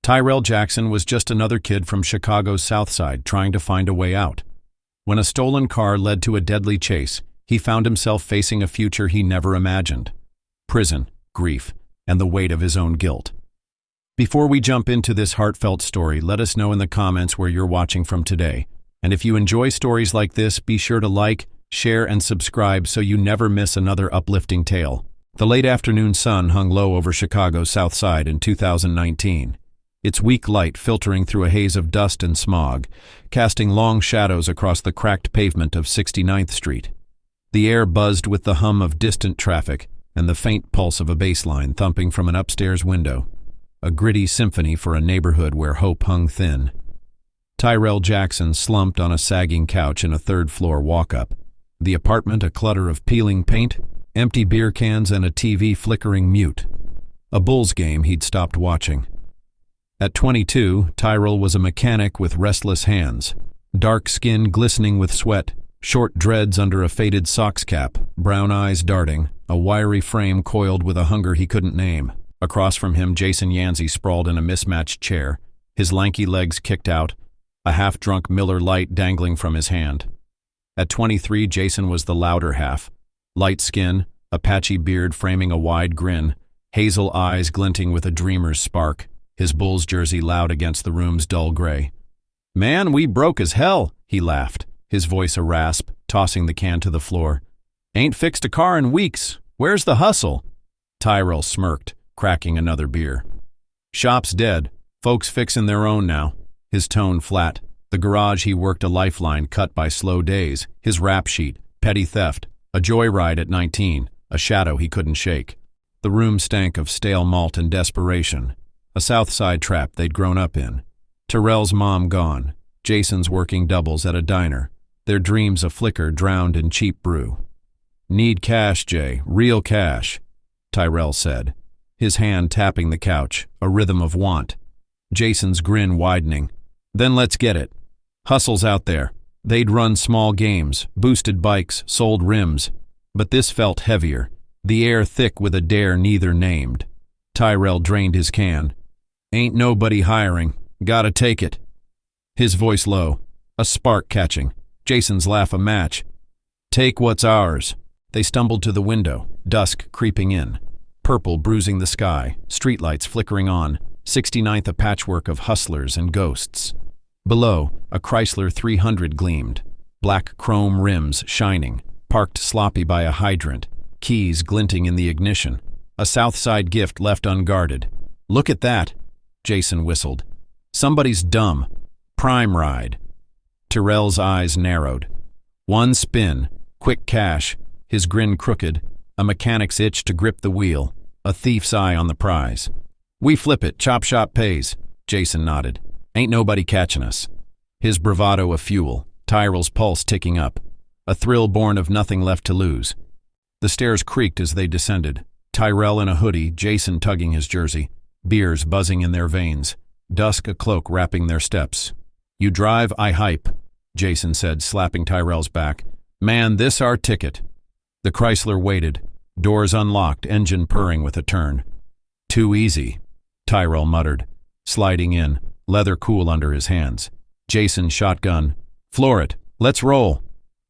Tyrell Jackson was just another kid from Chicago's South Side trying to find a way out. When a stolen car led to a deadly chase, he found himself facing a future he never imagined: prison, grief, and the weight of his own guilt. Before we jump into this heartfelt story, let us know in the comments where you're watching from today. And if you enjoy stories like this, be sure to like, share, and subscribe so you never miss another uplifting tale. The late afternoon sun hung low over Chicago's South Side in 2019. Its weak light filtering through a haze of dust and smog, casting long shadows across the cracked pavement of 69th Street. The air buzzed with the hum of distant traffic and the faint pulse of a bass line thumping from an upstairs window, a gritty symphony for a neighborhood where hope hung thin. Tyrell Jackson slumped on a sagging couch in a third-floor walk-up, the apartment a clutter of peeling paint, empty beer cans, and a TV flickering mute. A Bulls game he'd stopped watching. At 22, Tyrell was a mechanic with restless hands, dark skin glistening with sweat, short dreads under a faded socks cap, brown eyes darting, a wiry frame coiled with a hunger he couldn't name. Across from him, Jason Yansy sprawled in a mismatched chair, his lanky legs kicked out, a half-drunk Miller Lite dangling from his hand. At 23, Jason was the louder half, light skin, a patchy beard framing a wide grin, hazel eyes glinting with a dreamer's spark, his Bulls jersey loud against the room's dull gray. "Man, we broke as hell," he laughed, his voice a rasp, tossing the can to the floor. "Ain't fixed a car in weeks. Where's the hustle?" Tyrell smirked, cracking another beer. "Shop's dead. Folks fixin' their own now." His tone flat, the garage he worked a lifeline cut by slow days, his rap sheet, petty theft, a joyride at 19, a shadow he couldn't shake. The room stank of stale malt and desperation, a South Side trap they'd grown up in. Tyrell's mom gone, Jason's working doubles at a diner, their dreams a flicker drowned in cheap brew. "Need cash, Jay, real cash," Tyrell said, his hand tapping the couch, a rhythm of want. Jason's grin widening. "Then let's get it. Hustle's out there." They'd run small games, boosted bikes, sold rims. But this felt heavier, the air thick with a dare neither named. Tyrell drained his can. "Ain't nobody hiring. Gotta take it." His voice low, a spark catching. Jason's laugh a match. "Take what's ours." They stumbled to the window, dusk creeping in. Purple bruising the sky, streetlights flickering on, 69th a patchwork of hustlers and ghosts. Below, a Chrysler 300 gleamed, black chrome rims shining, parked sloppy by a hydrant, keys glinting in the ignition, a South Side gift left unguarded. "Look at that," Jason whistled. "Somebody's dumb. Prime ride." Tyrell's eyes narrowed. One spin, quick cash, his grin crooked, a mechanic's itch to grip the wheel, a thief's eye on the prize. "We flip it, chop shop pays," Jason nodded. "Ain't nobody catching us." His bravado a fuel, Tyrell's pulse ticking up, a thrill born of nothing left to lose. The stairs creaked as they descended, Tyrell in a hoodie, Jason tugging his jersey, beers buzzing in their veins, dusk a cloak wrapping their steps. "You drive, I hype," Jason said, slapping Tyrell's back. "Man, this our ticket." The Chrysler waited, doors unlocked, engine purring with a turn. "Too easy," Tyrell muttered, sliding in, leather cool under his hands. Jason shotgun. "Floor it, let's roll."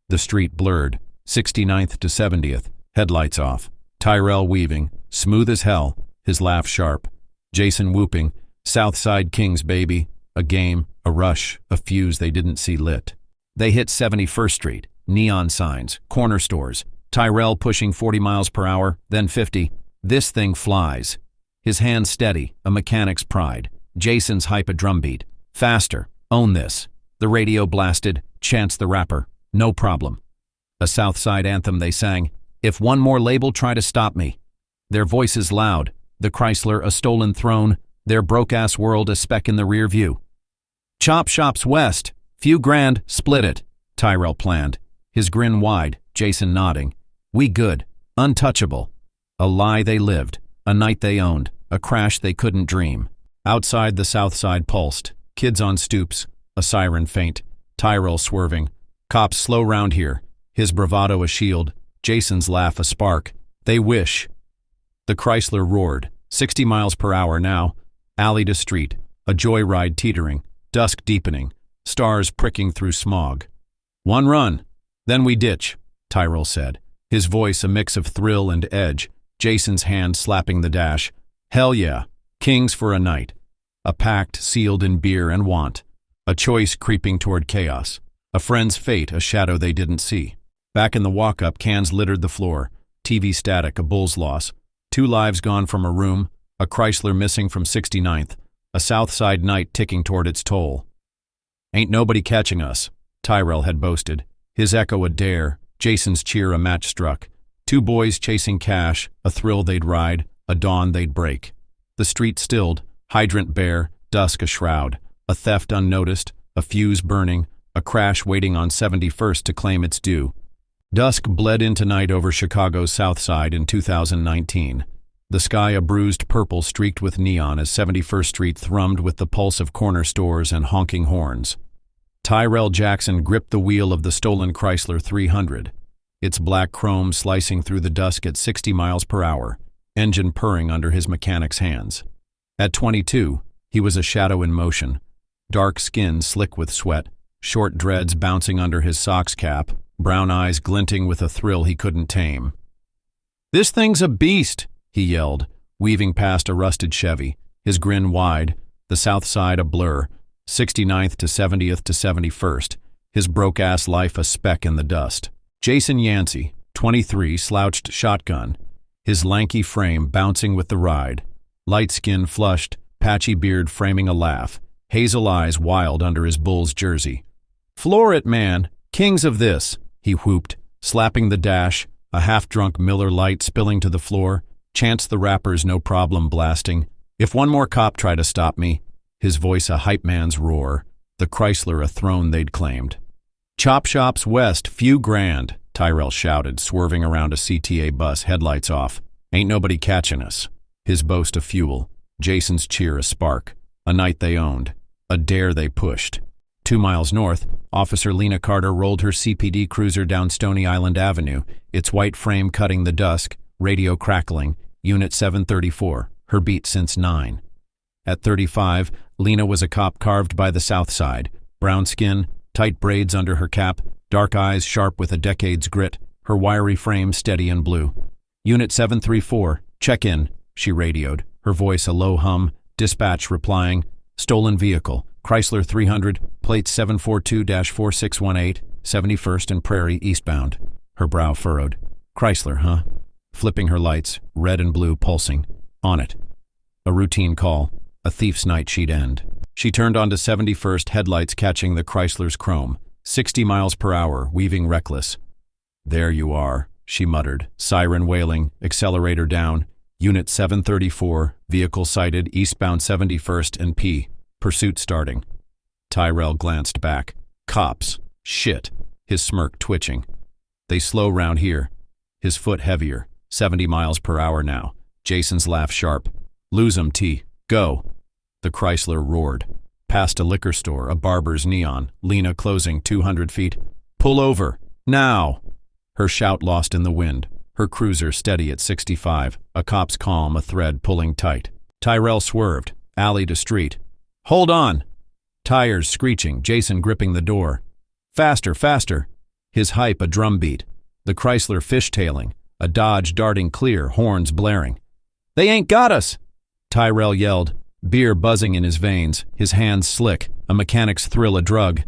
The street blurred, 69th to 70th, headlights off. Tyrell weaving, smooth as hell, his laugh sharp. Jason whooping, "South Side Kings, baby." A game, a rush, a fuse they didn't see lit. They hit 71st Street, neon signs, corner stores. Tyrell pushing 40 miles per hour, then 50. This thing flies. His hand steady, a mechanic's pride. Jason's hype a drumbeat. "Faster, own this." The radio blasted, Chance the Rapper, "No problem." A South Side anthem they sang, "If one more label try to stop me." Their voices loud, the Chrysler a stolen throne, their broke-ass world a speck in the rear view. "Chop shops west, few grand, split it," Tyrell planned, his grin wide, Jason nodding. "We good, untouchable." A lie they lived, a night they owned, a crash they couldn't dream. Outside the South Side pulsed, kids on stoops, a siren faint, Tyrell swerving. "Cops slow round here," his bravado a shield, Jason's laugh a spark. "They wish." The Chrysler roared, 60 miles per hour now, alley to street, A joyride teetering, dusk deepening, stars pricking through smog. "One run, then we ditch," Tyrell said, his voice a mix of thrill and edge, Jason's hand slapping the dash. "Hell yeah, kings for a night." A pact sealed in beer and want. A choice creeping toward chaos. A friend's fate, a shadow they didn't see. Back in the walk-up, cans littered the floor. TV static, a Bulls loss. 2 lives gone from a room, a Chrysler missing from 69th, a South Side night ticking toward its toll. "Ain't nobody catching us," Tyrell had boasted. His echo a dare, Jason's cheer a match struck. 2 boys chasing cash, a thrill they'd ride, a dawn they'd break. The street stilled, hydrant bare, dusk a shroud, a theft unnoticed, a fuse burning, a crash waiting on 71st to claim its due. Dusk bled into night over Chicago's South Side in 2019. The sky a bruised purple streaked with neon as 71st Street thrummed with the pulse of corner stores and honking horns. Tyrell Jackson gripped the wheel of the stolen Chrysler 300, its black chrome slicing through the dusk at 60 miles per hour, engine purring under his mechanic's hands. At 22, he was a shadow in motion, dark skin slick with sweat, short dreads bouncing under his socks cap, brown eyes glinting with a thrill he couldn't tame. "This thing's a beast," he yelled, weaving past a rusted Chevy, his grin wide, the South Side a blur, 69th to 70th to 71st, his broke-ass life a speck in the dust. Jason Yansy, 23, slouched shotgun, his lanky frame bouncing with the ride, light skin flushed, patchy beard framing a laugh, hazel eyes wild under his Bulls jersey. "Floor it, man, kings of this," he whooped, slapping the dash, a half-drunk Miller Lite spilling to the floor, Chance the Rapper's No Problem blasting. "If one more cop tried to stop me," his voice a hype man's roar, the Chrysler a throne they'd claimed. "Chop shops west, few grand," Tyrell shouted, swerving around a CTA bus, headlights off. "Ain't nobody catching us." His boast a fuel, Jason's cheer a spark, a night they owned, a dare they pushed. 2 miles north, Officer Lena Carter rolled her CPD cruiser down Stony Island Avenue, its white frame cutting the dusk, radio crackling, Unit 734, her beat since 9. At 35, Lena was a cop carved by the South Side, brown skin, tight braids under her cap, dark eyes sharp with a decade's grit, her wiry frame steady and blue. "Unit 734, check in," she radioed, her voice a low hum, dispatch replying, "Stolen vehicle, Chrysler 300, plate 742-4618, 71st and Prairie eastbound." Her brow furrowed. "Chrysler, huh?" Flipping her lights, red and blue pulsing. On it. A routine call, a thief's night she'd end. She turned onto 71st, headlights catching the Chrysler's chrome, 60 miles per hour, weaving reckless. "There you are," she muttered, siren wailing, accelerator down. "Unit 734, vehicle sighted eastbound 71st and P. Pursuit starting." Tyrell glanced back. "Cops. Shit." His smirk twitching. "They slow round here." His foot heavier, 70 miles per hour now. Jason's laugh sharp. "Lose 'em, T. Go." The Chrysler roared. Past a liquor store, a barber's neon, Lena closing 200 feet. "Pull over. Now." Her shout lost in the wind. Her cruiser steady at 65, a cop's calm a thread pulling tight. Tyrell swerved, alley to street. "Hold on." Tires screeching, Jason gripping the door. "Faster, faster." His hype a drumbeat. The Chrysler fishtailing, a Dodge darting clear, horns blaring. "They ain't got us!" Tyrell yelled, beer buzzing in his veins, his hands slick, a mechanic's thrill a drug.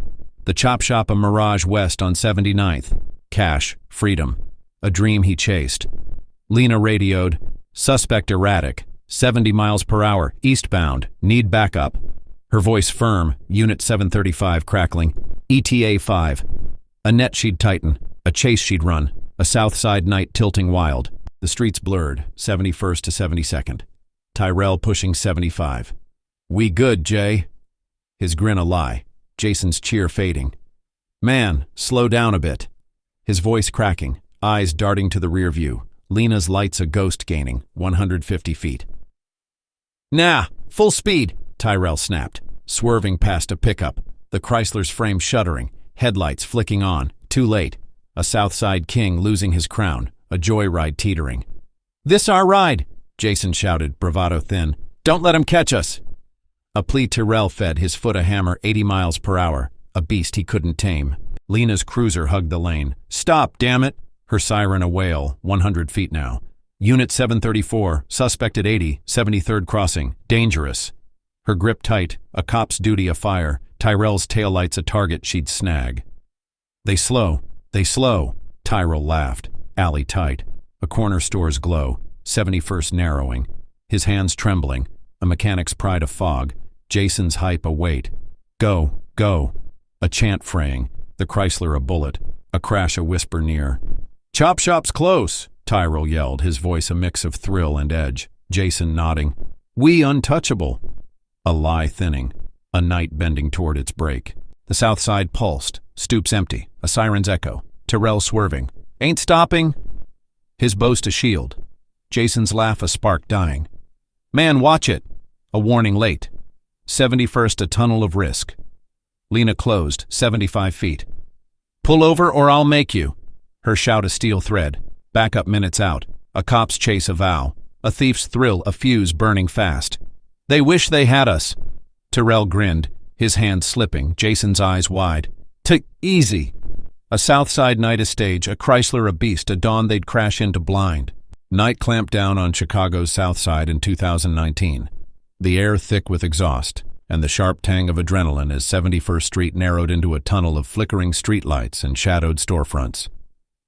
The chop shop a Mirage West on 79th. Cash, freedom. A dream he chased. Lena radioed, "Suspect erratic, 70 miles per hour, eastbound, need backup." Her voice firm, Unit 735 crackling. "ETA 5. A net she'd tighten, a chase she'd run, a South Side night tilting wild." The streets blurred, 71st to 72nd. Tyrell pushing 75. "We good, Jay." His grin a lie, Jason's cheer fading. "Man, slow down a bit." His voice cracking, eyes darting to the rear view. Lena's lights a ghost gaining, 150 feet. "Nah, full speed," Tyrell snapped, swerving past a pickup, the Chrysler's frame shuddering, headlights flicking on, too late. A South Side king losing his crown, a joyride teetering. "This our ride," Jason shouted, bravado thin. "Don't let him catch us." A plea Tyrell fed his foot a hammer 80 miles per hour, a beast he couldn't tame. Lena's cruiser hugged the lane. Stop, damn it! Her siren a wail, 100 feet now. Unit 734, suspect at 80, 73rd crossing, dangerous. Her grip tight, a cop's duty a fire, Tyrell's taillights a target she'd snag. They slow, Tyrell laughed, alley tight, a corner store's glow, 71st narrowing, his hands trembling, a mechanic's pride a fog, Jason's hype a weight. Go, go, a chant fraying, the Chrysler a bullet, a crash a whisper near. Chop shop's close, Tyrell yelled, his voice a mix of thrill and edge, Jason nodding. We untouchable. A lie thinning, a night bending toward its break. The south side pulsed, stoops empty, a siren's echo, Tyrell swerving. Ain't stopping. His boast a shield, Jason's laugh a spark dying. Man, watch it. A warning late. 71st a tunnel of risk. Lena closed, 75 feet. Pull over or I'll make you. Her shout a steel thread. Backup minutes out. A cop's chase a vow. A thief's thrill a fuse burning fast. They wish they had us. Tyrell grinned, his hands slipping, Jason's eyes wide. Easy. A south side night a stage, a Chrysler a beast, a dawn they'd crash into blind. Night clamped down on Chicago's south side in 2019. The air thick with exhaust, and the sharp tang of adrenaline as 71st Street narrowed into a tunnel of flickering streetlights and shadowed storefronts.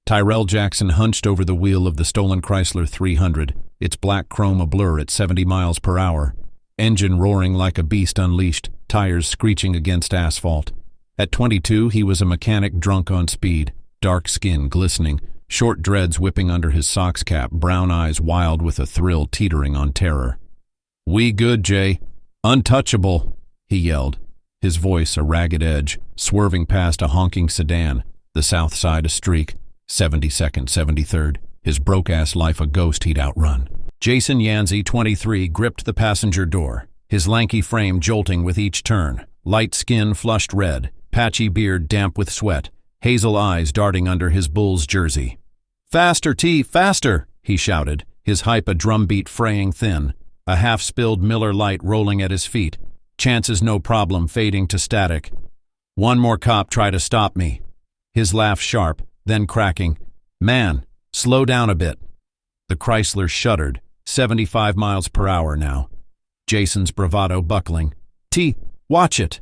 Tyrell Jackson hunched over the wheel of the stolen Chrysler 300, its black chrome a blur at 70 miles per hour. Engine roaring like a beast unleashed, tires screeching against asphalt. At 22, he was a mechanic drunk on speed, dark skin glistening, short dreads whipping under his socks cap, brown eyes wild with a thrill teetering on terror. We good, Jay. Untouchable, he yelled, his voice a ragged edge, swerving past a honking sedan, the south side a streak, 72nd, 73rd, his broke-ass life a ghost he'd outrun. Jason Yansy, 23, gripped the passenger door, his lanky frame jolting with each turn, light skin flushed red, patchy beard damp with sweat, hazel eyes darting under his Bulls jersey. Faster, T, faster, he shouted, his hype a drumbeat fraying thin, a half-spilled Miller Lite rolling at his feet, chances no problem fading to static. One more cop try to stop me. His laugh sharp, then cracking. Man, slow down a bit. The Chrysler shuddered, 75 miles per hour now. Jason's bravado buckling. T, watch it.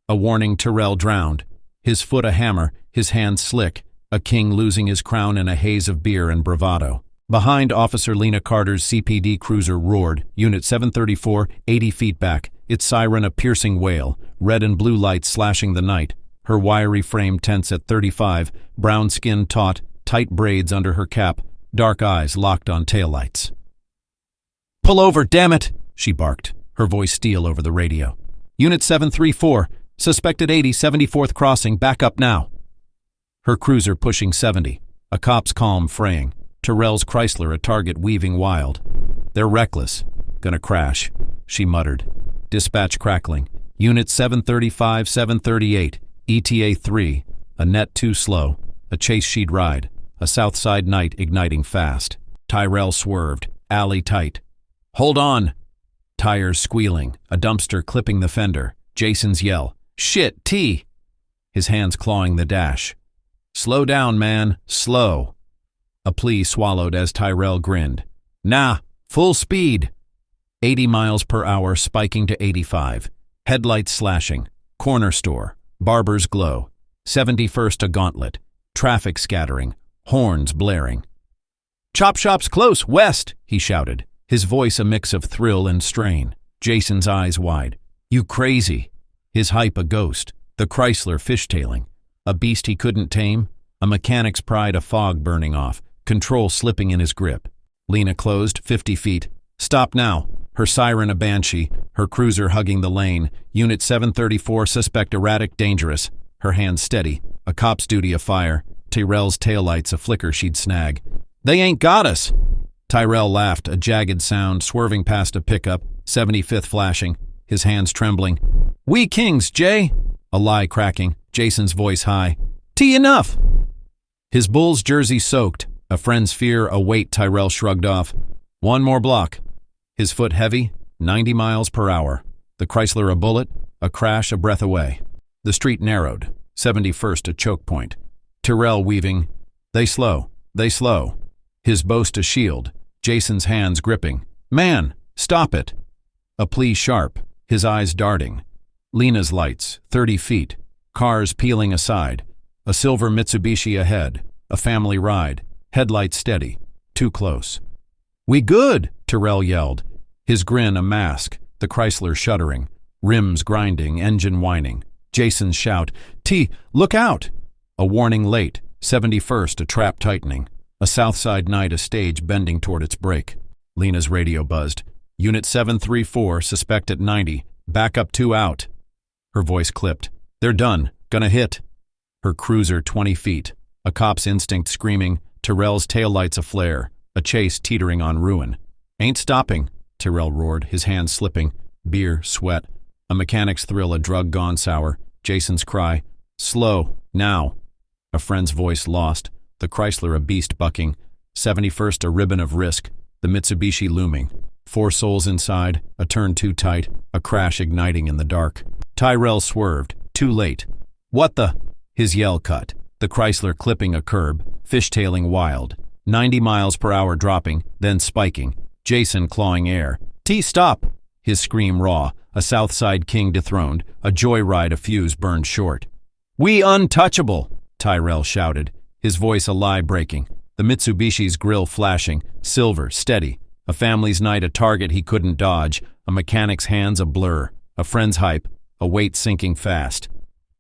A warning Tyrell drowned, his foot a hammer, his hands slick, a king losing his crown in a haze of beer and bravado. Behind Officer Lena Carter's CPD cruiser roared, Unit 734, 80 feet back, its siren a piercing wail, red and blue lights slashing the night, her wiry frame tense at 35, brown skin taut, tight braids under her cap, dark eyes locked on taillights. Pull over, damn it, she barked, her voice steel over the radio. Unit 734, suspected 80, 74th crossing, back up now. Her cruiser pushing 70, a cop's calm fraying. Tyrell's Chrysler a target weaving wild. They're reckless. Gonna crash, she muttered. Dispatch crackling. Unit 735, 738, ETA 3, a net too slow, a chase she'd ride, a south side night igniting fast. Tyrell swerved, alley tight. Hold on! Tires squealing, a dumpster clipping the fender. Jason's yell. Shit, T! His hands clawing the dash. Slow down, man, slow. A plea swallowed as Tyrell grinned. Nah, full speed. 80 miles per hour spiking to 85. Headlights slashing. Corner store. Barber's glow. 71st a gauntlet. Traffic scattering. Horns blaring. Chop shop's close, west, he shouted, his voice a mix of thrill and strain. Jason's eyes wide. You crazy. His hype a ghost. The Chrysler fishtailing. A beast he couldn't tame. A mechanic's pride a fog burning off. Control slipping in his grip. Lena closed, 50 feet. Stop now. Her siren a banshee, her cruiser hugging the lane. Unit 734, suspect erratic, dangerous. Her hands steady. A cop's duty a fire. Tyrell's taillights a flicker she'd snag. They ain't got us. Tyrell laughed, a jagged sound, swerving past a pickup, 75th flashing, his hands trembling. We kings, Jay. A lie cracking, Jason's voice high. T enough. His Bulls jersey soaked. A friend's fear a weight Tyrell shrugged off. One more block. His foot heavy, 90 miles per hour. The Chrysler a bullet, a crash a breath away. The street narrowed, 71st a choke point. Tyrell weaving, they slow. His boast a shield, Jason's hands gripping. Man, stop it! A plea sharp, his eyes darting. Lena's lights, 30 feet, cars peeling aside. A silver Mitsubishi ahead, a family ride, headlights steady, too close. We good, Tyrell yelled, his grin a mask, the Chrysler shuddering, rims grinding, engine whining. Jason's shout, T, look out! A warning late, 71st a trap tightening, a Southside night a stage bending toward its break. Lena's radio buzzed, Unit 734, suspect at 90, backup 2 out. Her voice clipped, they're done, gonna hit. Her cruiser 20 feet, a cop's instinct screaming, Tyrell's taillights aflare, a chase teetering on ruin. Ain't stopping, Tyrell roared, his hands slipping, beer, sweat, a mechanic's thrill, a drug gone sour, Jason's cry, slow, now. A friend's voice lost, the Chrysler a beast bucking, 71st a ribbon of risk, the Mitsubishi looming. 4 souls inside, a turn too tight, a crash igniting in the dark. Tyrell swerved, too late. What the? His yell cut, the Chrysler clipping a curb, fishtailing wild, 90 miles per hour dropping, then spiking, Jason clawing air. T, stop! His scream raw, a Southside king dethroned, a joyride a fuse burned short. We untouchable! Tyrell shouted, his voice a lie breaking, the Mitsubishi's grill flashing, silver, steady, a family's night a target he couldn't dodge, a mechanic's hands a blur, a friend's hype, a weight sinking fast.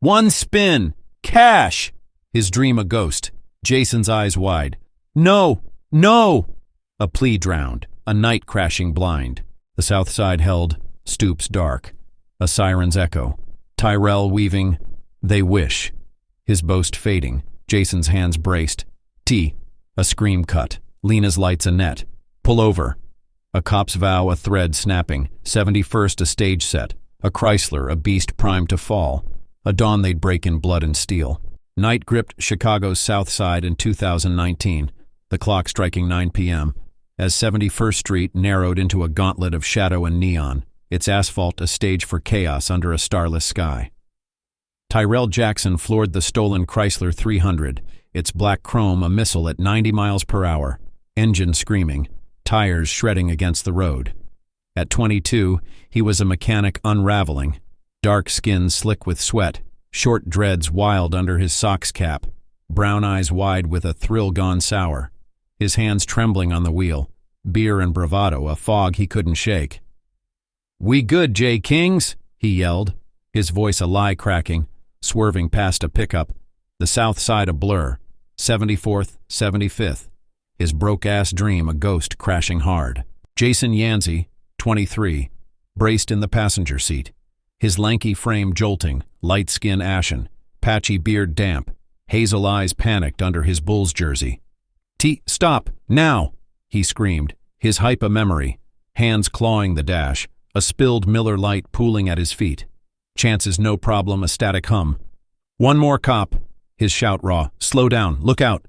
One spin! Cash! His dream a ghost, Jason's eyes wide. No! No! A plea drowned, a night crashing blind. The Southside held, stoops dark. A siren's echo. Tyrell weaving, they wish. His boast fading, Jason's hands braced. T, a scream cut, Lena's lights a net. Pull over. A cop's vow a thread snapping, 71st a stage set. A Chrysler, a beast primed to fall. A dawn they'd break in blood and steel. Night gripped Chicago's South Side in 2019, the clock striking 9 p.m., as 71st Street narrowed into a gauntlet of shadow and neon, its asphalt a stage for chaos under a starless sky. Tyrell Jackson floored the stolen Chrysler 300, its black chrome a missile at 90 miles per hour, engine screaming, tires shredding against the road. At 22, he was a mechanic unraveling, dark skin slick with sweat, short dreads wild under his socks cap, brown eyes wide with a thrill gone sour, his hands trembling on the wheel, beer and bravado a fog he couldn't shake. We good, J. Kings, he yelled, his voice a lie cracking, swerving past a pickup, the South Side a blur, 74th, 75th, his broke-ass dream a ghost crashing hard. Jason Yansy, 23, braced in the passenger seat, his lanky frame jolting, light skin ashen, patchy beard damp, hazel eyes panicked under his Bulls jersey. T, stop, now, he screamed, his hype a memory, hands clawing the dash, a spilled Miller Lite pooling at his feet. Chances no problem, a static hum. One more cop, his shout raw, slow down, look out.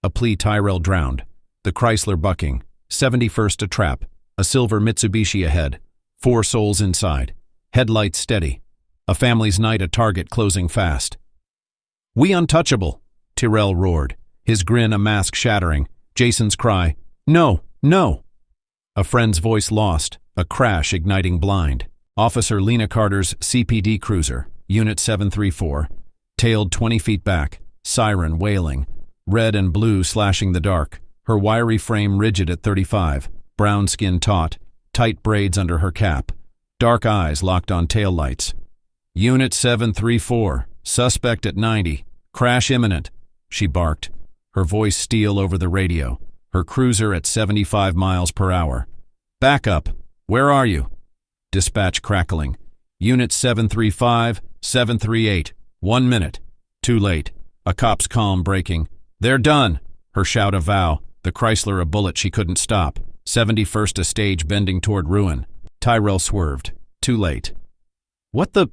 A plea Tyrell drowned, the Chrysler bucking, 71st a trap, a silver Mitsubishi ahead, 4 souls inside, headlights steady, a family's night a target closing fast. We untouchable, Tyrell roared, his grin a mask shattering, Jason's cry, no, no. A friend's voice lost, a crash igniting blind. Officer Lena Carter's CPD cruiser, Unit 734, tailed 20 feet back, siren wailing, red and blue slashing the dark, her wiry frame rigid at 35, brown skin taut, tight braids under her cap, dark eyes locked on taillights. Unit 734, suspect at 90, crash imminent, she barked, her voice steel over the radio, her cruiser at 75 miles per hour. Back up, where are you? Dispatch crackling. Unit 735, 738, 1 minute. Too late. A cop's calm breaking. They're done. Her shout a vow. The Chrysler a bullet she couldn't stop. 71st a stage bending toward ruin. Tyrell swerved. Too late. What the?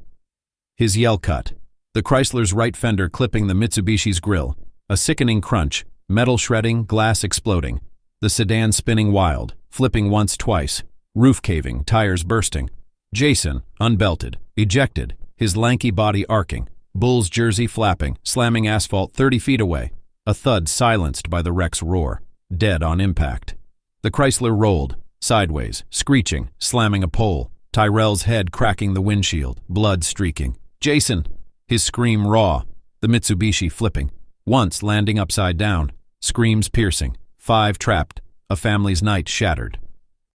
His yell cut. The Chrysler's right fender clipping the Mitsubishi's grill. A sickening crunch. Metal shredding, glass exploding. The sedan spinning wild. Flipping once, twice. Roof caving, tires bursting. Jason, unbelted, ejected, his lanky body arcing, Bulls jersey flapping, slamming asphalt 30 feet away. A thud silenced by the wreck's roar, dead on impact. The Chrysler rolled, sideways, screeching, slamming a pole. Tyrell's head cracking the windshield, blood streaking. Jason! His scream raw, the Mitsubishi flipping, once landing upside down, screams piercing, 5 trapped, a family's night shattered.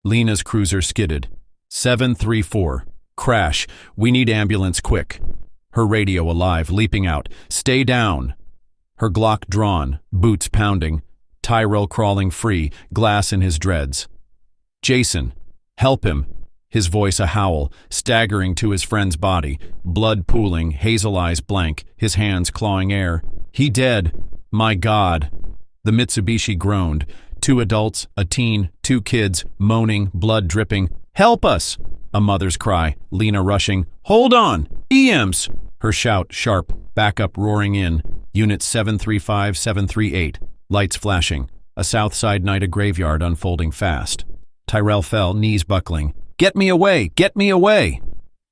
Lena's cruiser skidded. 734. Crash. We need ambulance quick. Her radio alive, leaping out. Stay down. Her Glock drawn, boots pounding. Tyrell crawling free, glass in his dreads. Jason. Help him. His voice a howl, staggering to his friend's body, blood pooling, hazel eyes blank, his hands clawing air. He dead. My God. The Mitsubishi groaned. 2 adults, a teen, 2 kids, moaning, blood dripping. Help us! A mother's cry, Lena rushing. Hold on! EMS! Her shout, sharp, backup roaring in. Unit 735-738, lights flashing. A south side night, a graveyard unfolding fast. Tyrell fell, knees buckling. Get me away! Get me away!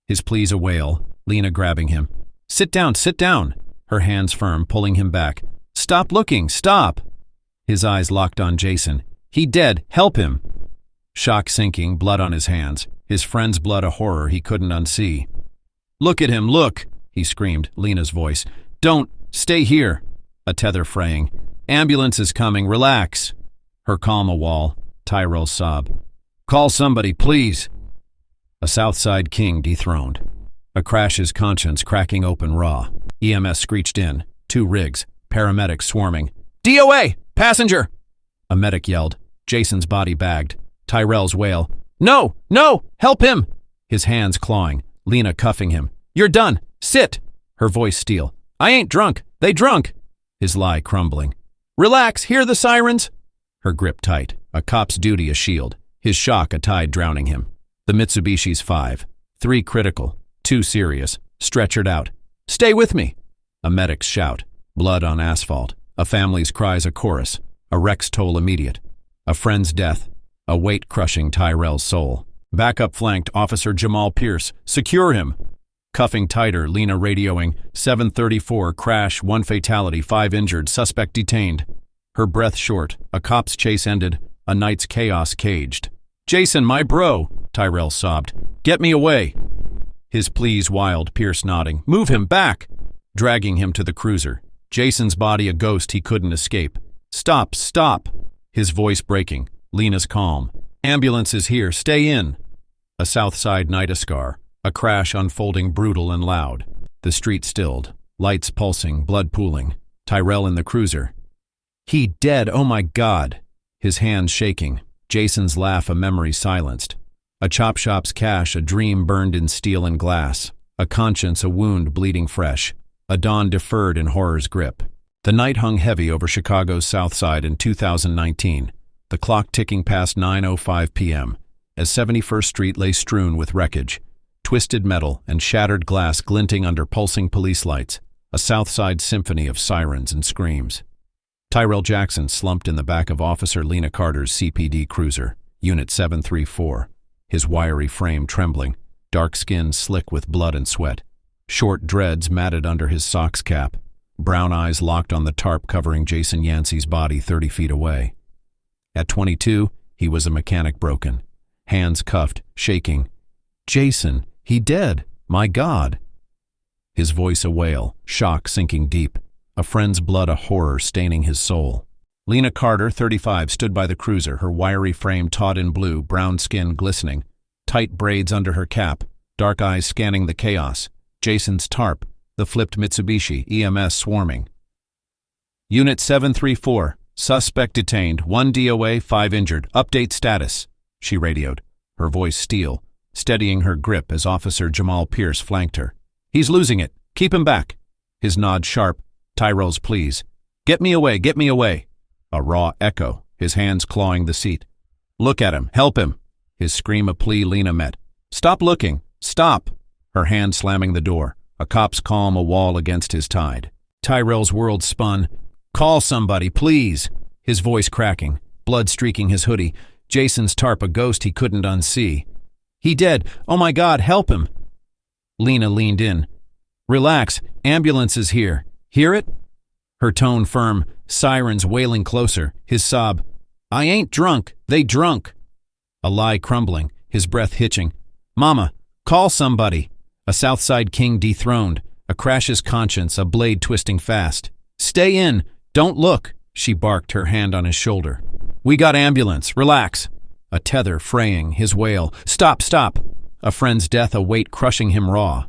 His pleas a wail, Lena grabbing him. Sit down, sit down! Her hands firm, pulling him back. Stop looking, stop! His eyes locked on Jason. He dead, help him! Shock sinking, blood on his hands. His friend's blood a horror he couldn't unsee. Look at him, look! He screamed, Lena's voice. Don't, stay here! A tether fraying. Ambulance is coming, relax! Her calm a wall, Tyrell's sob. Call somebody, please! A Southside king dethroned. A crash's conscience cracking open raw. EMS screeched in. 2 rigs, paramedics swarming. DOA! Passenger! A medic yelled. Jason's body bagged. Tyrell's wail. No! No! Help him! His hands clawing. Lena cuffing him. You're done! Sit! Her voice steel. I ain't drunk! They drunk! His lie crumbling. Relax! Hear the sirens! Her grip tight. A cop's duty a shield. His shock a tide drowning him. The Mitsubishi's 5. 3 critical. 2 serious. Stretchered out. Stay with me! A medic's shout. Blood on asphalt. A family's cries a chorus. A wreck's toll immediate. A friend's death. A weight crushing Tyrell's soul. Backup flanked Officer Jamal Pierce. Secure him! Cuffing tighter, Lena radioing. 734, crash, 1 fatality, 5 injured, suspect detained. Her breath short. A cop's chase ended. A night's chaos caged. Jason, my bro! Tyrell sobbed. Get me away! His pleas wild, Pierce nodding. Move him back! Dragging him to the cruiser. Jason's body a ghost he couldn't escape. Stop, stop! His voice breaking. Lena's calm. Ambulance is here, stay in! A Southside night a scar. A crash unfolding brutal and loud. The street stilled. Lights pulsing, blood pooling. Tyrell in the cruiser. He dead, oh my God! His hands shaking. Jason's laugh a memory silenced. A chop shop's cash a dream burned in steel and glass. A conscience a wound bleeding fresh. A dawn deferred in horror's grip. The night hung heavy over Chicago's South Side in 2019. The clock ticking past 9:05 p.m. as 71st Street lay strewn with wreckage. Twisted metal and shattered glass glinting under pulsing police lights, a Southside symphony of sirens and screams. Tyrell Jackson slumped in the back of Officer Lena Carter's CPD cruiser, Unit 734, his wiry frame trembling, dark skin slick with blood and sweat, short dreads matted under his socks cap, brown eyes locked on the tarp covering Jason Yancy's body 30 feet away. At 22, he was a mechanic broken, hands cuffed, shaking. Jason, he dead, my God! His voice a wail, shock sinking deep, a friend's blood a horror staining his soul. Lena Carter, 35, stood by the cruiser, her wiry frame taut in blue, brown skin glistening, tight braids under her cap, dark eyes scanning the chaos. Jason's tarp, the flipped Mitsubishi, EMS swarming. Unit 734, suspect detained, 1 DOA, 5 injured, update status, she radioed, her voice steel, steadying her grip as Officer Jamal Pierce flanked her. He's losing it. Keep him back. His nod sharp. Tyrell's pleas. Get me away, get me away. A raw echo, his hands clawing the seat. Look at him, help him. His scream a plea Lena met. Stop looking, stop. Her hand slamming the door, a cop's calm a wall against his tide. Tyrell's world spun. Call somebody, please. His voice cracking, blood streaking his hoodie. Jason's tarp a ghost he couldn't unsee. He dead. Oh my God, help him. Lena leaned in. Relax, ambulance is here. Hear it? Her tone firm, sirens wailing closer, his sob. I ain't drunk, they drunk. A lie crumbling, his breath hitching. Mama, call somebody. A Southside king dethroned, a crash's conscience, a blade twisting fast. Stay in, don't look, she barked, her hand on his shoulder. We got ambulance, relax. A tether fraying, his wail. Stop, stop. A friend's death, a weight crushing him raw.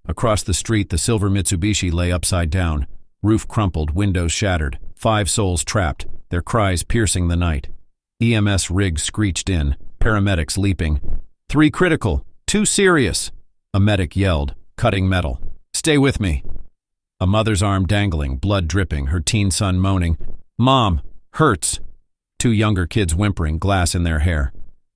Across the street, the silver Mitsubishi lay upside down. Roof crumpled, windows shattered. 5 souls trapped, their cries piercing the night. EMS rig screeched in, paramedics leaping. 3 critical, 2 serious. A medic yelled, cutting metal. Stay with me. A mother's arm dangling, blood dripping, her teen son moaning. Mom, hurts. 2 younger kids whimpering, glass in their hair.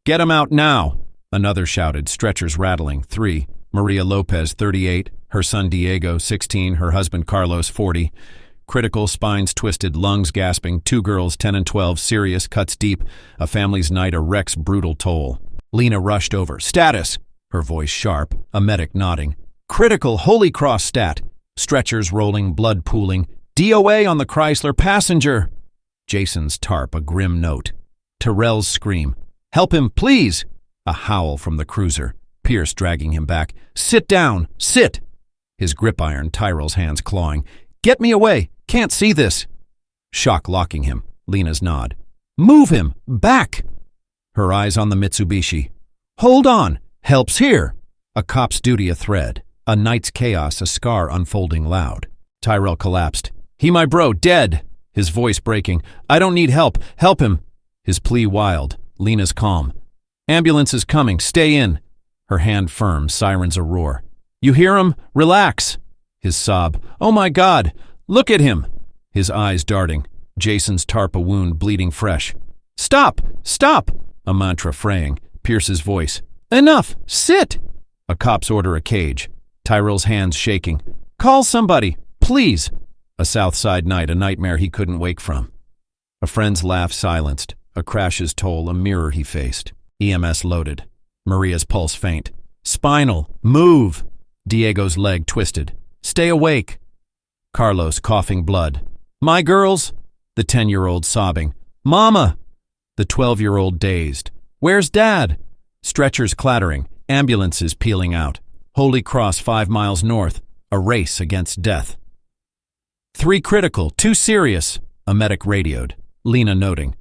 Get 'em out now! Another shouted, stretchers rattling. 3. Maria Lopez, 38, her son Diego, 16, her husband Carlos, 40. Critical, spines twisted, lungs gasping. 2 girls, 10 and 12, serious, cuts deep. A family's night, a wreck's brutal toll. Lena rushed over. Status! Her voice sharp, a medic nodding. Critical, Holy Cross stat. Stretchers rolling, blood pooling. DOA on the Chrysler, passenger! Jason's tarp, a grim note. Tyrell's scream. Help him, please! A howl from the cruiser. Pierce dragging him back. Sit down! Sit! His grip iron, Tyrell's hands clawing. Get me away! Can't see this! Shock locking him. Lena's nod. Move him! Back! Her eyes on the Mitsubishi. Hold on! Help's here! A cop's duty a thread. A night's chaos, a scar unfolding loud. Tyrell collapsed. He my bro, dead! His voice breaking. I don't need help. Help him! His plea wild. Lena's calm. Ambulance is coming. Stay in. Her hand firm, sirens a roar. You hear him? Relax! His sob. Oh my God! Look at him! His eyes darting. Jason's tarp a wound bleeding fresh. Stop! Stop! A mantra fraying. Pierce's voice. Enough! Sit! A cop's order a cage. Tyrell's hands shaking. Call somebody! Please! A Southside night, a nightmare he couldn't wake from. A friend's laugh silenced. A crash's toll, a mirror he faced. EMS loaded. Maria's pulse faint. Spinal! Move! Diego's leg twisted. Stay awake! Carlos coughing blood. My girls! The 10-year-old sobbing. Mama! The 12-year-old dazed. Where's Dad? Stretchers clattering. Ambulances peeling out. Holy Cross 5 miles north. A race against death. 3 critical, 2 serious. A medic radioed. Lena noting.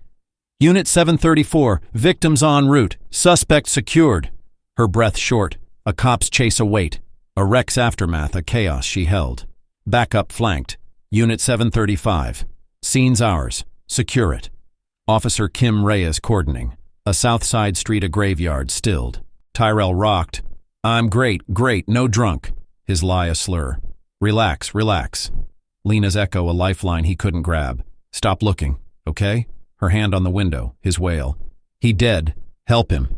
Unit 734, victims en route. Suspect secured. Her breath short. A cop's chase await. A wreck's aftermath, a chaos she held. Backup flanked. Unit 735. Scene's ours. Secure it. Officer Kim Reyes cordoning. A Southside street, a graveyard, stilled. Tyrell rocked. I'm great, no drunk. His lie a slur. Relax, relax. Lena's echo, a lifeline he couldn't grab. Stop looking, okay? Her hand on the window, his wail. He dead. Help him.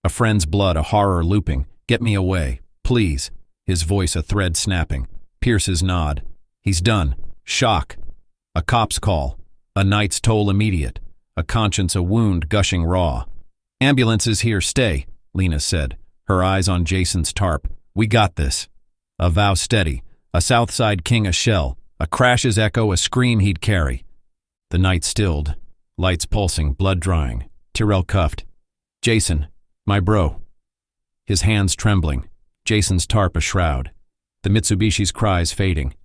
A friend's blood, a horror looping. Get me away, please. His voice a thread snapping. Pierce's nod. He's done. Shock. A cop's call. A night's toll immediate. A conscience, a wound gushing raw. Ambulance is here, stay, Lena said, her eyes on Jason's tarp. We got this. A vow steady. A Southside king a shell. A crash's echo, a scream he'd carry. The night stilled. Lights pulsing, blood drying. Tyrell cuffed. Jason, my bro. His hands trembling. Jason's tarp a shroud. The Mitsubishi's cries fading.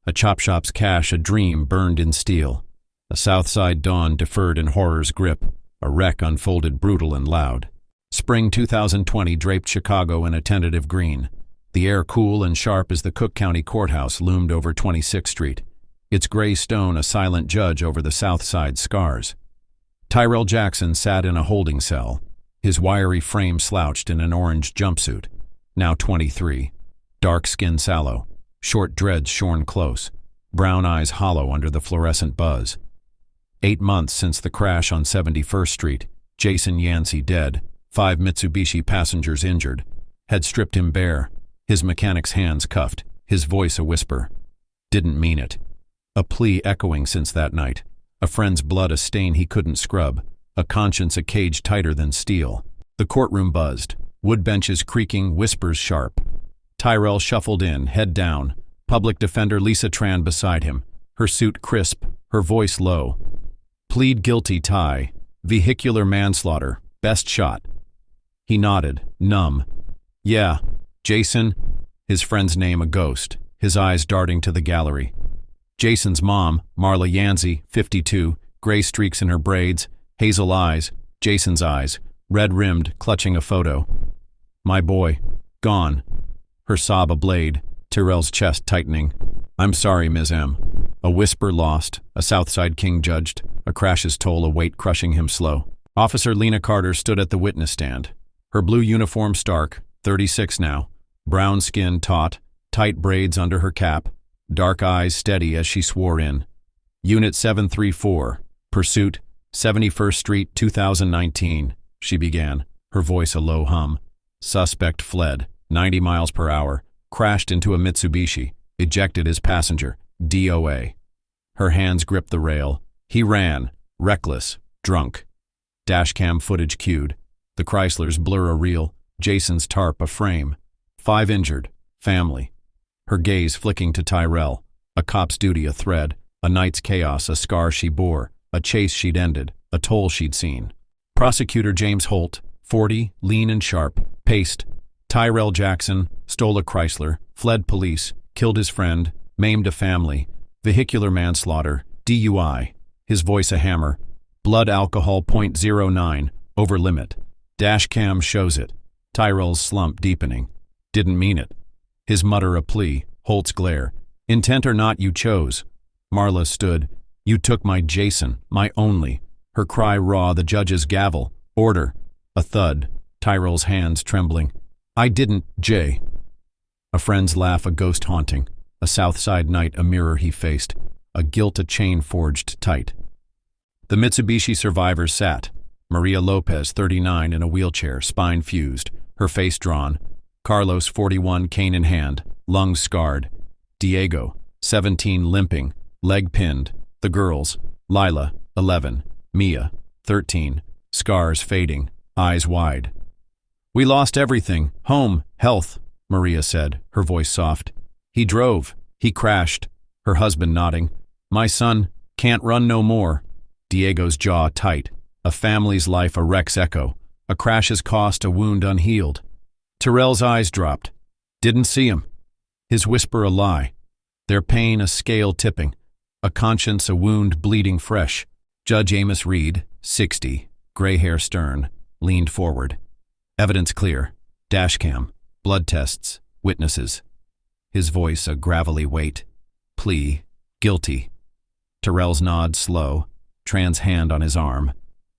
A chop shop's cash, a dream burned in steel. A Southside dawn deferred in horror's grip. A wreck unfolded brutal and loud. Spring 2020 draped Chicago in a tentative green. The air cool and sharp as the Cook County Courthouse loomed over 26th Street. Its gray stone a silent judge over the Southside scars. Tyrell Jackson sat in a holding cell, his wiry frame slouched in an orange jumpsuit. Now 23. Dark skin sallow, short dreads shorn close, brown eyes hollow under the fluorescent buzz. 8 months since the crash on 71st Street, Jason Yansy dead, 5 Mitsubishi passengers injured, had stripped him bare, his mechanic's hands cuffed, his voice a whisper. Didn't mean it. A plea echoing since that night, a friend's blood a stain he couldn't scrub, a conscience a cage tighter than steel. The courtroom buzzed. Wood benches creaking, whispers sharp. Tyrell shuffled in, head down. Public defender Lisa Tran beside him, her suit crisp, her voice low. Plead guilty, Ty. Vehicular manslaughter. Best shot. He nodded, numb. Yeah, Jason. His friend's name a ghost, his eyes darting to the gallery. Jason's mom, Marla Yansy, 52, gray streaks in her braids, hazel eyes, Jason's eyes, red-rimmed, clutching a photo. My boy. Gone. Her sob a blade, Tyrell's chest tightening. I'm sorry, Ms. M. A whisper lost, a Southside king judged, a crash's toll, a weight crushing him slow. Officer Lena Carter stood at the witness stand. Her blue uniform stark, 36 now, brown skin taut, tight braids under her cap, dark eyes steady as she swore in. Unit 734, Pursuit, 71st Street, 2019, she began, her voice a low hum. Suspect fled, 90 miles per hour, crashed into a Mitsubishi, ejected his passenger, DOA. Her hands gripped the rail. He ran, reckless, drunk. Dashcam footage cued. The Chryslers blur a reel, Jason's tarp a frame. 5 injured, family. Her gaze flicking to Tyrell, a cop's duty a thread, a night's chaos a scar she bore, a chase she'd ended, a toll she'd seen. Prosecutor James Holt, 40, lean and sharp, paced. Tyrell Jackson, stole a Chrysler, fled police, killed his friend, maimed a family, vehicular manslaughter, DUI. His voice a hammer. Blood alcohol .09, over limit. Dashcam shows it. Tyrell's slump deepening. Didn't mean it. His mutter a plea, Holt's glare. Intent or not, you chose. Marla stood. You took my Jason, my only. Her cry raw, the judge's gavel. Order. A thud. Tyrell's hands trembling. I didn't, Jay. A friend's laugh a ghost haunting. A Southside night a mirror he faced. A guilt a chain forged tight. The Mitsubishi survivor sat. Maria Lopez, 39, in a wheelchair, spine fused, her face drawn. Carlos, 41, cane in hand, lungs scarred. Diego, 17, limping, leg pinned. The girls, Lila, 11, Mia, 13, scars fading, eyes wide. We lost everything, home, health, Maria said, her voice soft. He drove, he crashed, her husband nodding. My son, can't run no more. Diego's jaw tight, a family's life a wreck's echo, a crash's cost a wound unhealed. Tyrell's eyes dropped. Didn't see him. His whisper a lie. Their pain a scale tipping, a conscience a wound bleeding fresh. Judge Amos Reed, 60, gray hair stern, leaned forward. Evidence clear. Dashcam, blood tests, witnesses. His voice a gravelly weight. Plea, guilty. Tyrell's nod slow. Tran's hand on his arm.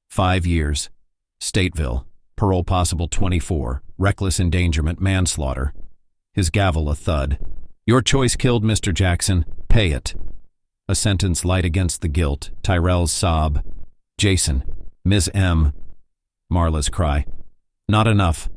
5 years. Stateville. Parole possible 24. Reckless endangerment, manslaughter. His gavel a thud. Your choice killed Mr. Jackson. Pay it. A sentence light against the guilt. Tyrell's sob. Jason. Ms. M. Marla's cry. Not enough.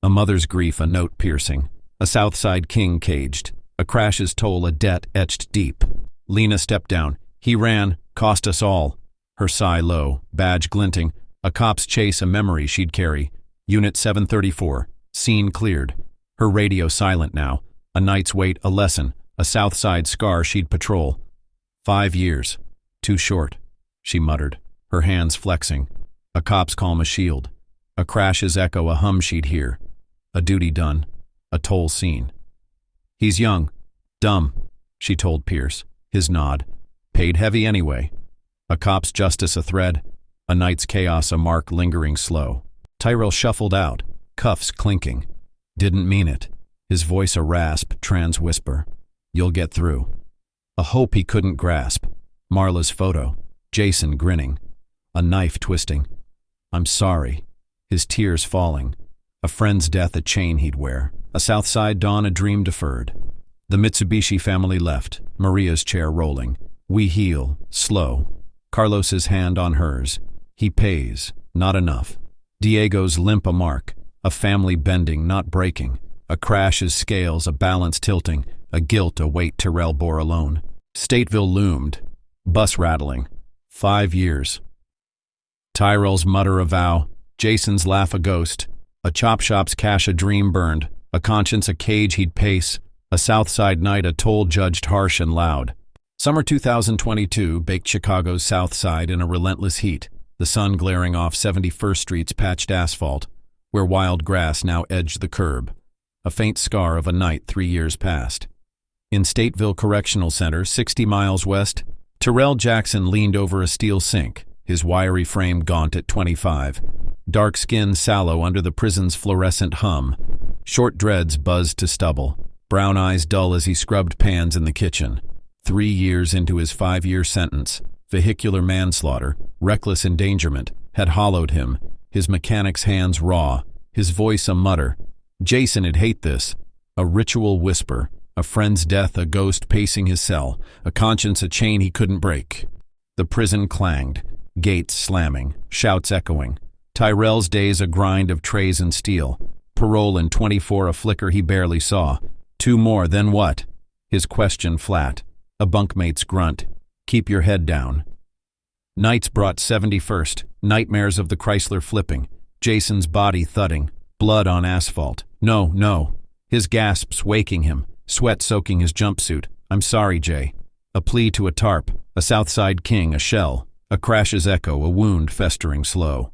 A mother's grief a note piercing. A Southside king caged. A crash's toll a debt etched deep. Lena stepped down. He ran. Cost us all. Her sigh low, badge glinting, a cop's chase a memory she'd carry. Unit 734, scene cleared. Her radio silent now, a night's wait a lesson, a Southside scar she'd patrol. 5 years. Too short, she muttered, her hands flexing. A cop's calm a shield. A crash's echo a hum she'd hear. A duty done, a toll seen. He's young, dumb, she told Pierce, his nod. Paid heavy anyway. A cop's justice a thread, a night's chaos a mark lingering slow. Tyrell shuffled out, cuffs clinking. Didn't mean it. His voice a rasp, Tran's whisper. You'll get through. A hope he couldn't grasp. Marla's photo. Jason grinning. A knife twisting. I'm sorry. His tears falling. A friend's death a chain he'd wear. A Southside dawn a dream deferred. The Mitsubishi family left, Maria's chair rolling. We heal, slow. Carlos's hand on hers. He pays, not enough. Diego's limp a mark, a family bending, not breaking. A crash's scales, a balance tilting, a guilt a weight Tyrell bore alone. Stateville loomed, bus rattling. 5 years. Tyrell's mutter a vow, Jason's laugh a ghost. A chop shop's cash a dream burned, a conscience a cage he'd pace, a Southside night a toll judged harsh and loud. Summer 2022 baked Chicago's South Side in a relentless heat, the sun glaring off 71st Street's patched asphalt, where wild grass now edged the curb, a faint scar of a night 3 years past. In Stateville Correctional Center, 60 miles west, Tyrell Jackson leaned over a steel sink, his wiry frame gaunt at 25, dark skin sallow under the prison's fluorescent hum, short dreads buzzed to stubble, brown eyes dull as he scrubbed pans in the kitchen. 3 years into his 5-year sentence, vehicular manslaughter, reckless endangerment, had hollowed him, his mechanic's hands raw, his voice a mutter. Jason'd hate this, a ritual whisper, a friend's death a ghost pacing his cell, a conscience a chain he couldn't break. The prison clanged, gates slamming, shouts echoing. Tyrell's days a grind of trays and steel, parole in 24 a flicker he barely saw. 2 more, then what? His question flat, a bunkmate's grunt, keep your head down. Nights brought 71st, nightmares of the Chrysler flipping, Jason's body thudding, blood on asphalt. No, no. His gasps waking him, sweat soaking his jumpsuit. I'm sorry, Jay. A plea to a tarp, a Southside king, a shell, a crash's echo, a wound festering slow.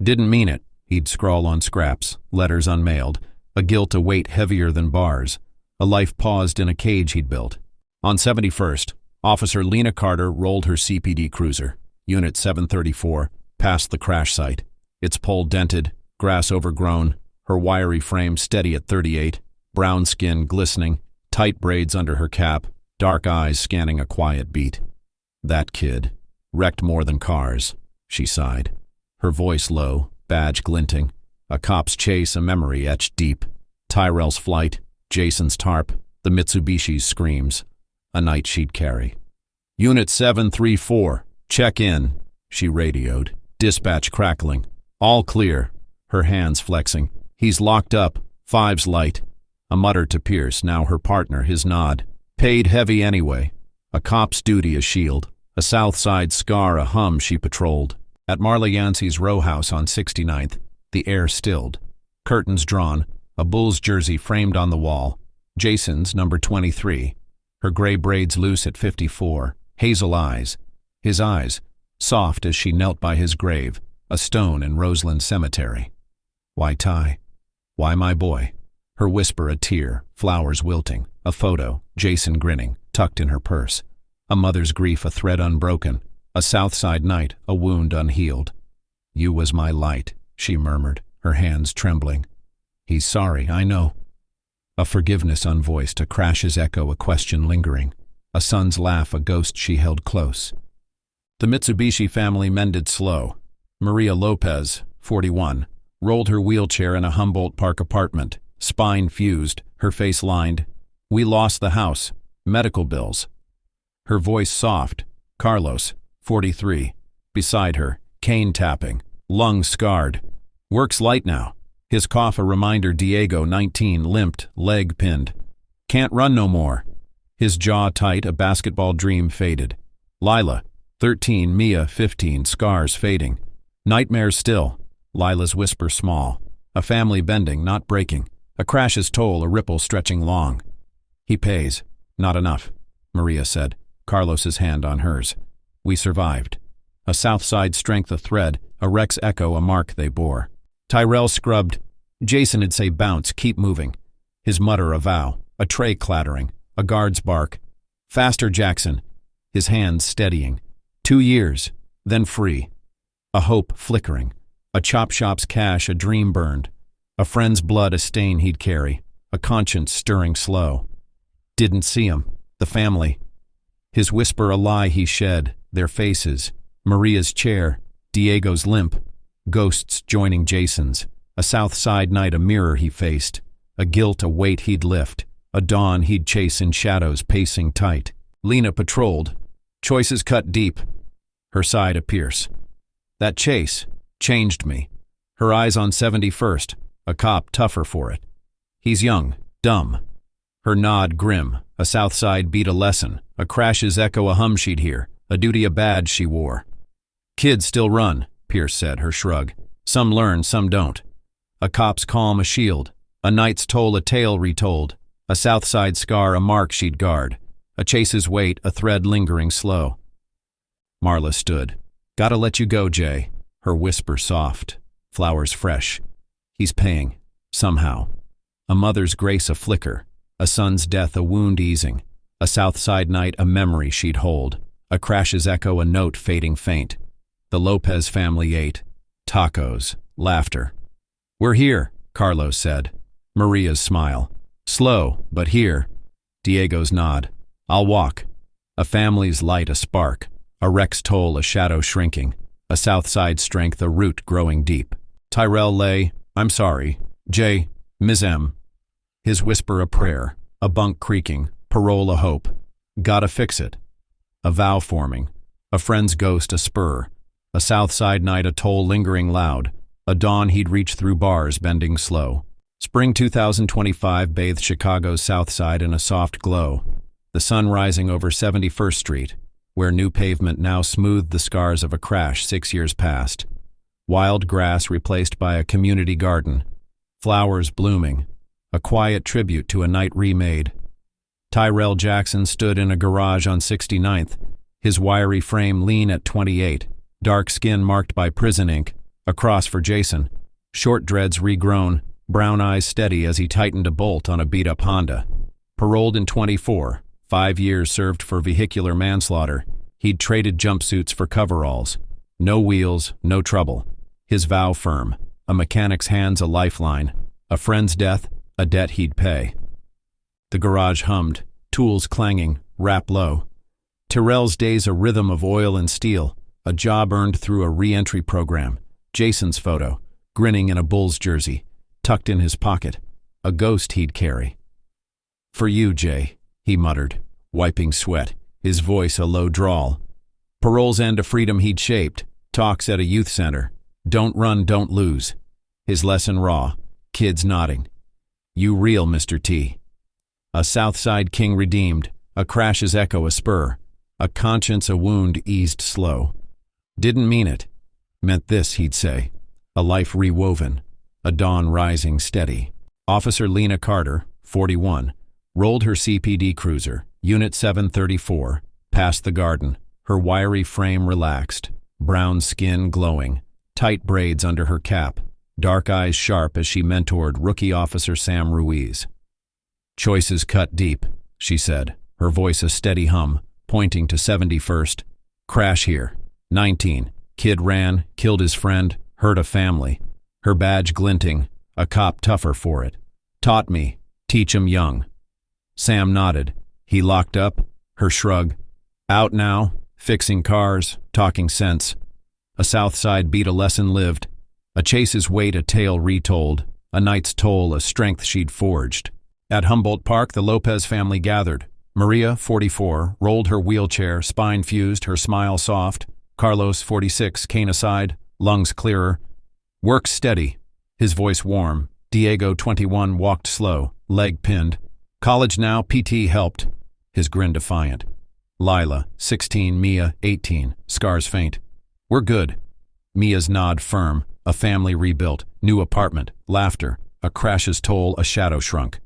Didn't mean it, he'd scrawl on scraps, letters unmailed, a guilt a weight heavier than bars, a life paused in a cage he'd built. On 71st, Officer Lena Carter rolled her CPD cruiser, Unit 734, past the crash site, its pole dented, grass overgrown, her wiry frame steady at 38, brown skin glistening, tight braids under her cap, dark eyes scanning a quiet beat. That kid, wrecked more than cars, she sighed, her voice low, badge glinting, a cop's chase a memory etched deep, Tyrell's flight, Jason's tarp, the Mitsubishi's screams, a night she'd carry. Unit 734, check in, she radioed, dispatch crackling. All clear, her hands flexing. He's locked up, 5's light. A mutter to Pierce, now her partner, his nod. Paid heavy anyway. A cop's duty a shield, a Southside scar a hum she patrolled. At Marla Yancy's row house on 69th, the air stilled. Curtains drawn, a Bulls jersey framed on the wall. Jason's number 23. Her gray braids loose at 54, hazel eyes. His eyes, soft as she knelt by his grave, a stone in Roseland Cemetery. Why Ty? Why my boy? Her whisper a tear, flowers wilting, a photo, Jason grinning, tucked in her purse. A mother's grief a thread unbroken, a Southside night, a wound unhealed. You was my light, she murmured, her hands trembling. He's sorry, I know. A forgiveness unvoiced, a crash's echo, a question lingering. A son's laugh, a ghost she held close. The Mitsubishi family mended slow. Maria Lopez, 41, rolled her wheelchair in a Humboldt Park apartment, spine fused, her face lined. We lost the house. Medical bills. Her voice soft. Carlos, 43, beside her, cane tapping, lung scarred. Works light now. His cough a reminder. Diego, 19, limped, leg pinned. Can't run no more. His jaw tight, a basketball dream faded. Lila, 13, Mia, 15, scars fading. Nightmares still. Lila's whisper small. A family bending, not breaking. A crash's toll, a ripple stretching long. He pays. Not enough, Maria said, Carlos's hand on hers. We survived. A Southside strength a thread, a Rex echo a mark they bore. Tyrell scrubbed. Jason'd say bounce, keep moving. His mutter a vow, a tray clattering, a guard's bark. Faster, Jackson. His hands steadying. 2 years, then free. A hope flickering. A chop shop's cash a dream burned. A friend's blood a stain he'd carry. A conscience stirring slow. Didn't see him. The family. His whisper a lie he shed. Their faces. Maria's chair. Diego's limp. Ghosts joining Jason's. A Southside night a mirror he faced. A guilt a weight he'd lift. A dawn he'd chase in shadows pacing tight. Lena patrolled. Choices cut deep. Her side a Pierce. That chase changed me. Her eyes on 71st. A cop tougher for it. He's young, dumb. Her nod grim. A Southside beat a lesson. A crash's echo a hum she'd hear. A duty a badge she wore. Kids still run, Pierce said, her shrug. Some learn, some don't. A cop's calm a shield, a night's toll a tale retold, a south side scar a mark she'd guard, a chase's weight a thread lingering slow. Marla stood. Gotta let you go, Jay. Her whisper soft, flowers fresh. He's paying, somehow. A mother's grace a flicker, a son's death a wound easing, a south side night a memory she'd hold, a crash's echo a note fading faint. The Lopez family ate. Tacos, laughter. We're here, Carlos said. Maria's smile. Slow, but here. Diego's nod. I'll walk. A family's light a spark, a wreck's toll a shadow shrinking, a south side strength a root growing deep. Tyrell lay, I'm sorry, Jay, Ms. M. His whisper a prayer, a bunk creaking, parole a hope. Gotta fix it. A vow forming, a friend's ghost a spur, a south side night a toll lingering loud, a dawn he'd reach through bars bending slow. Spring 2025 bathed Chicago's south side in a soft glow, the sun rising over 71st Street, where new pavement now smoothed the scars of a crash 6 years past. Wild grass replaced by a community garden, flowers blooming, a quiet tribute to a night remade. Tyrell Jackson stood in a garage on 69th, his wiry frame lean at 28, dark skin marked by prison ink, a cross for Jason, short dreads regrown, brown eyes steady as he tightened a bolt on a beat-up Honda. Paroled in 24, 5 years served for vehicular manslaughter, he'd traded jumpsuits for coveralls. No wheels, no trouble. His vow firm, a mechanic's hands a lifeline, a friend's death, a debt he'd pay. The garage hummed, tools clanging, rap low. Tyrell's days a rhythm of oil and steel, a job earned through a re-entry program. Jason's photo, grinning in a Bulls jersey, tucked in his pocket, a ghost he'd carry. For you, Jay, he muttered, wiping sweat, his voice a low drawl. Parole's end a freedom he'd shaped, talks at a youth center. Don't run, don't lose. His lesson raw, kids nodding. You real, Mr. T. A south side king redeemed, a crash's echo a spur, a conscience a wound eased slow. Didn't mean it. Meant this, he'd say. A life rewoven, a dawn rising steady. Officer Lena Carter, 41, rolled her CPD cruiser, Unit 734, past the garden, her wiry frame relaxed, brown skin glowing, tight braids under her cap, dark eyes sharp as she mentored rookie officer Sam Ruiz. Choices cut deep, she said, her voice a steady hum, pointing to 71st. Crash here. 19. Kid ran, killed his friend, hurt a family. Her badge glinting, a cop tougher for it. Taught me, teach 'em young. Sam nodded. He locked up, her shrug. Out now, fixing cars, talking sense. A south side beat a lesson lived. A chase's weight a tale retold. A night's toll a strength she'd forged. At Humboldt Park, the Lopez family gathered. Maria, 44, rolled her wheelchair, spine fused, her smile soft. Carlos, 46, cane aside, lungs clearer. Work steady, his voice warm. Diego, 21, walked slow, leg pinned. College now, PT helped, his grin defiant. Lila, 16, Mia, 18, scars faint. We're good. Mia's nod firm, a family rebuilt, new apartment, laughter, a crash's toll, a shadow shrunk.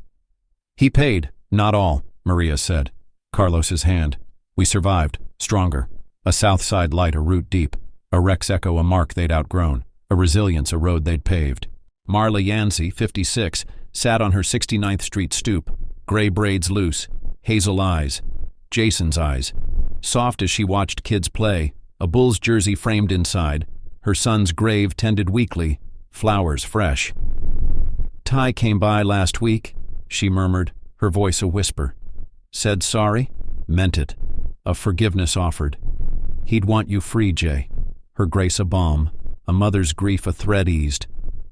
He paid, not all, Maria said. Carlos's hand. We survived, stronger. A south side light a root deep, a wreck's echo a mark they'd outgrown, a resilience a road they'd paved. Marla Yansy, 56, sat on her 69th Street stoop, gray braids loose, hazel eyes. Jason's eyes. Soft as she watched kids play, a Bulls jersey framed inside, her son's grave tended weekly, flowers fresh. Ty came by last week, she murmured, her voice a whisper. Said sorry, meant it, a forgiveness offered. He'd want you free, Jay. Her grace a balm, a mother's grief a thread eased,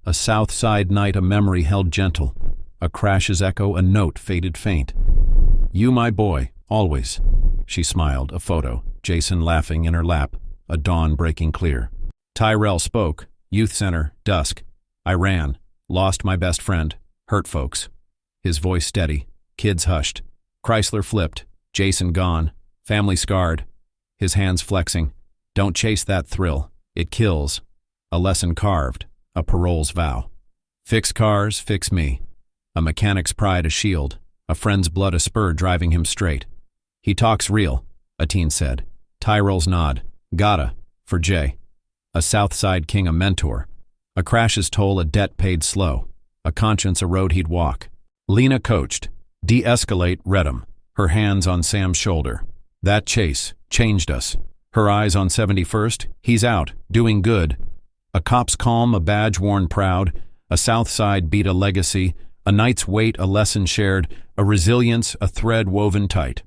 a south side night a memory held gentle, a crash's echo a note faded faint. You my boy, always. She smiled, a photo, Jason laughing in her lap, a dawn breaking clear. Tyrell spoke, youth center, dusk. I ran, lost my best friend, hurt folks. His voice steady, kids hushed. Chrysler flipped, Jason gone, family scarred. His hands flexing. Don't chase that thrill, it kills. A lesson carved, a parole's vow. Fix cars, fix me. A mechanic's pride a shield, a friend's blood a spur driving him straight. He talks real, a teen said. Tyrell's nod. Gotta, for Jay. A Southside king a mentor. A crash's toll a debt paid slow. A conscience a road he'd walk. Lena coached. De-escalate, read 'em. Her hands on Sam's shoulder. That chase changed us. Her eyes on 71st, he's out, doing good. A cop's calm, a badge worn proud. A Southside beat a legacy. A night's wait, a lesson shared. A resilience, a thread woven tight.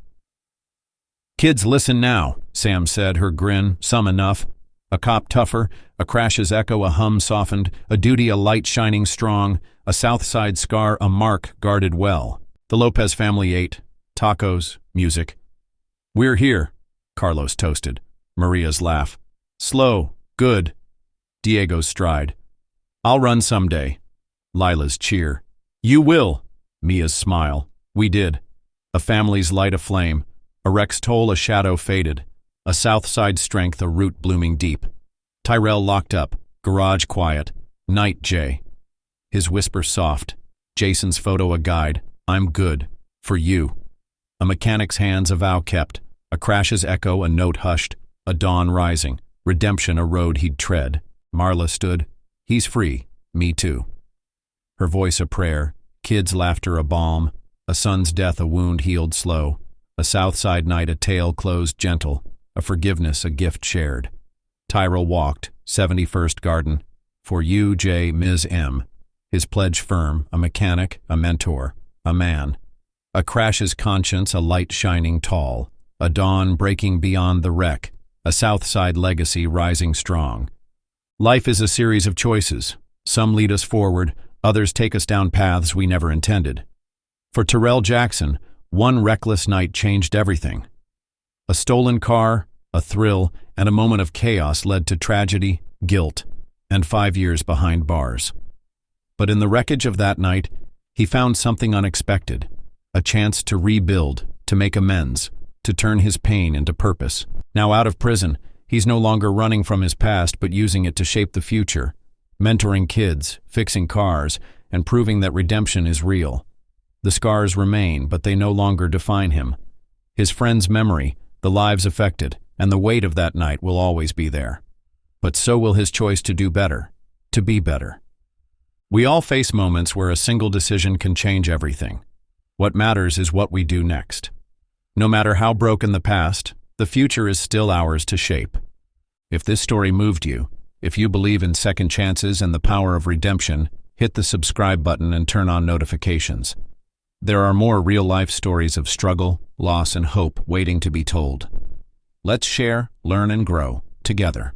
Kids, listen now, Sam said, her grin, some enough. A cop tougher, a crash's echo, a hum softened, a duty, a light shining strong, a Southside scar, a mark guarded well. The Lopez family ate. Tacos, music. We're here, Carlos toasted. Maria's laugh. Slow, good. Diego's stride. I'll run someday. Lila's cheer. You will. Mia's smile. We did. A family's light aflame. A Rex toll, a shadow faded. A Southside strength, a root blooming deep. Tyrell locked up. Garage quiet. Night, Jay. His whisper soft. Jason's photo a guide. I'm good. For you. A mechanic's hands a vow kept. A crash's echo, a note hushed. A dawn rising. Redemption a road he'd tread. Marla stood. He's free. Me too. Her voice a prayer. Kids' laughter a balm. A son's death a wound healed slow. A Southside night a tale closed gentle. A forgiveness a gift shared. Tyrell walked. 71st Garden. For you, J. Ms. M. His pledge firm. A mechanic. A mentor. A man. A crash's conscience a light shining tall. A dawn breaking beyond the wreck. A Southside legacy rising strong. Life is a series of choices. Some lead us forward, others take us down paths we never intended. For Tyrell Jackson, one reckless night changed everything. A stolen car, a thrill, and a moment of chaos led to tragedy, guilt, and 5 years behind bars. But in the wreckage of that night, he found something unexpected, a chance to rebuild, to make amends, to turn his pain into purpose. Now out of prison, he's no longer running from his past but using it to shape the future, mentoring kids, fixing cars, and proving that redemption is real. The scars remain, but they no longer define him. His friend's memory, the lives affected, and the weight of that night will always be there. But so will his choice to do better, to be better. We all face moments where a single decision can change everything. What matters is what we do next. No matter how broken the past, the future is still ours to shape. If this story moved you, if you believe in second chances and the power of redemption, hit the subscribe button and turn on notifications. There are more real-life stories of struggle, loss, and hope waiting to be told. Let's share, learn, and grow together.